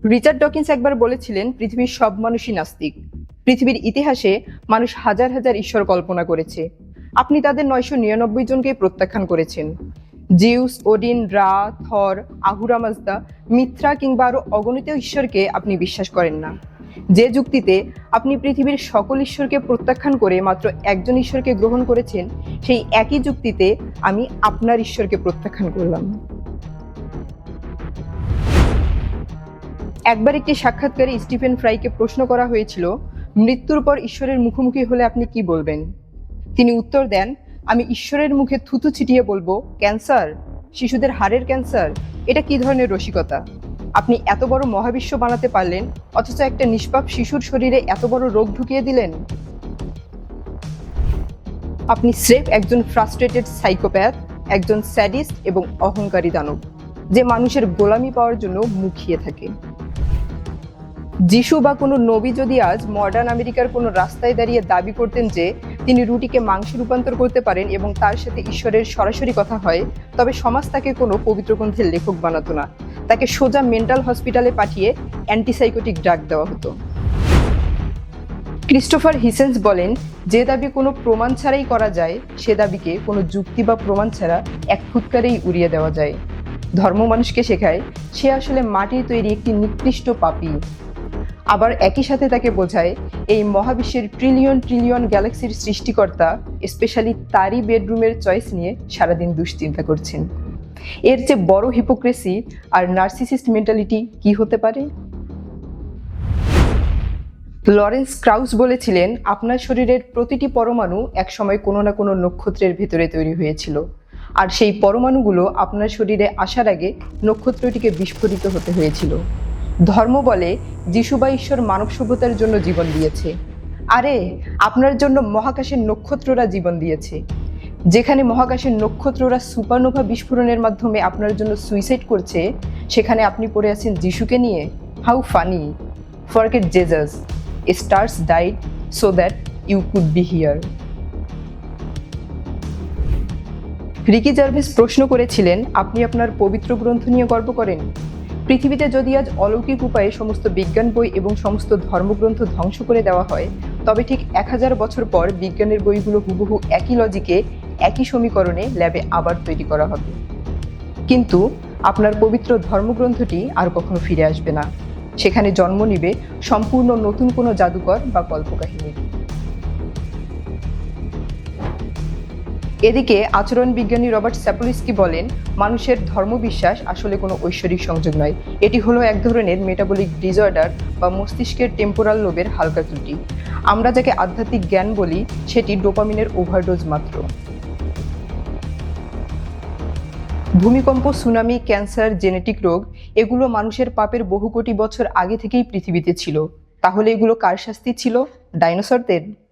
Richard Dawkins একবার বলেছিলেন, পৃথিবীর সব মানুষই নাস্তিক। পৃথিবীর ইতিহাসে মানুষ হাজার হাজার ঈশ্বর কল্পনা করেছে। আপনি তাদের 999 জনকে প্রত্যাখ্যান করেছেন। জিউস, ওডিন, রা, থর, আহুরা মাজদা, মিত্রা কিংবা আরো অগণিত ঈশ্বরকে আপনি বিশ্বাস করেন না। যে যুক্তিতে আপনি পৃথিবীর সকল ঈশ্বরকে প্রত্যাখ্যান করে মাত্র একজন ঈশ্বরকে গ্রহণ করেছেন, সেই একই যুক্তিতে আমি আপনার ঈশ্বরকে প্রত্যাখ্যান করলাম। একবার একটি সাক্ষাৎকারে স্টিফেন ফ্রাইকে প্রশ্ন করা হয়েছিল, মৃত্যুর পর ঈশ্বরের মুখোমুখি হলে আপনি কি বলবেন? তিনি উত্তর দেন, আমি ঈশ্বরের মুখে থুতু ছিটিয়ে বলবো, ক্যান্সার, শিশুদের হাড়ের ক্যান্সার। এটা কি ধরনের রসিকতা? আপনি এত বড় মহাবিশ্ব বানাতে পারলেন, অথচ একটা নিষ্পাপ শিশুর শরীরে এত বড় রোগ ঢুকিয়ে দিলেন। আপনি স্রেফ একজন ফ্রাস্ট্রেটেড সাইকোপ্যাথ, একজন স্যাডিস্ট এবং অহংকারী দানব, যে মানুষের গোলামি পাওয়ার জন্য মুখিয়ে থাকে। যিশু বা কোনো নবী যদি আজ মডার্ন আমেরিকার কোনো রাস্তায় দাঁড়িয়ে দাবি করতেন যে তিনি রুটিকে মাংসে রূপান্তর করতে পারেন এবং তার সাথে ঈশ্বরের সরাসরি কথা হয়, তবে সমাজ তাকে কোনো পবিত্র গ্রন্থের লেখক বানাতো না। তাকে সোজা মেন্টাল হসপিটালে পাঠিয়ে অ্যান্টিসাইকোটিক ড্রাগ দেওয়া হতো। ক্রিস্টোফার হিসেন্স বলেন, যে দাবি কোনো প্রমাণ ছাড়াই করা যায়, সে দাবিকে কোনো যুক্তি বা প্রমাণ ছাড়া এক ফুৎকারেই উড়িয়ে দেওয়া যায়। ধর্ম মানুষকে শেখায় সে আসলে মাটির তৈরি একটি নিকৃষ্ট পাপী। আবার একই সাথে তাকে বোঝায় এই মহাবিশ্বের ট্রিলিয়ন ট্রিলিয়ন গ্যালাক্সির সৃষ্টিকর্তা স্পেশালি তারই বেডরুমের চয়েস নিয়ে সারাদিন দুশ্চিন্তা করছেন। এর চেয়ে বড় হিপোক্রেসি আর নার্সিসিস্ট মেন্টালিটি কি হতে পারে? লরেন্স ক্রাউস বলেছিলেন, আপনার শরীরের প্রতিটি পরমাণু একসময় কোনো না কোনো নক্ষত্রের ভেতরে তৈরি হয়েছিল, আর সেই পরমাণুগুলো আপনার শরীরে আসার আগে নক্ষত্রটিকে বিস্ফোরিত হতে হয়েছিল। ধর্ম বলে যিশু বা ঈশ্বর মানব সভ্যতার জন্য জীবন দিয়েছে। আরে, আপনার জন্য মহাকাশের নক্ষত্ররা জীবন দিয়েছে। যেখানে মহাকাশের নক্ষত্ররা সুপারনোভা বিস্ফোরণের মাধ্যমে আপনার জন্য সুইসাইড করছে, সেখানে আপনি পড়ে আছেন যিশুকে নিয়ে। How funny! Forget Jesus, stars died so that you could be here. Ricky Gervais প্রশ্ন করেছিলেন, আপনি আপনার পবিত্র গ্রন্থ নিয়ে গর্ব করেন? পৃথিবীতে যদি আজ অলৌকিক উপায়ে সমস্ত বিজ্ঞান বই এবং সমস্ত ধর্মগ্রন্থ ধ্বংস করে দেওয়া হয়, তবে ঠিক 1000 বছর পর বিজ্ঞানের বইগুলো হুবহু একই লজিকে, একই সমীকরণে ল্যাবে আবার তৈরি করা হবে। কিন্তু আপনার পবিত্র ধর্মগ্রন্থটি আর কখনো ফিরে আসবে না। সেখানে জন্ম নিবে সম্পূর্ণ নতুন কোনো জাদুকর বা কল্পকাহিনী। এদিকে আচরণ বিজ্ঞানী রবার্ট স্যাপোলিস্কি বলেন, মানুষের ধর্মবিশ্বাস আসলে কোনো ঐশ্বরিক সংযোগ নয়। এটি হলো এক ধরনের মেটাবলিক ডিসঅর্ডার বা মস্তিষ্কের টেম্পোরাল লোবের হালকা ত্রুটি। আমরা যাকে আধ্যাত্মিক জ্ঞান বলি, সেটি ডোপামিনের ওভারডোজ মাত্র। ভূমিকম্প, সুনামি, ক্যান্সার, জেনেটিক রোগ, এগুলো মানুষের পাপের বহু কোটি বছর আগে থেকেই পৃথিবীতে ছিল। তাহলে এগুলো কার শাস্তি ছিল? ডাইনোসরদের?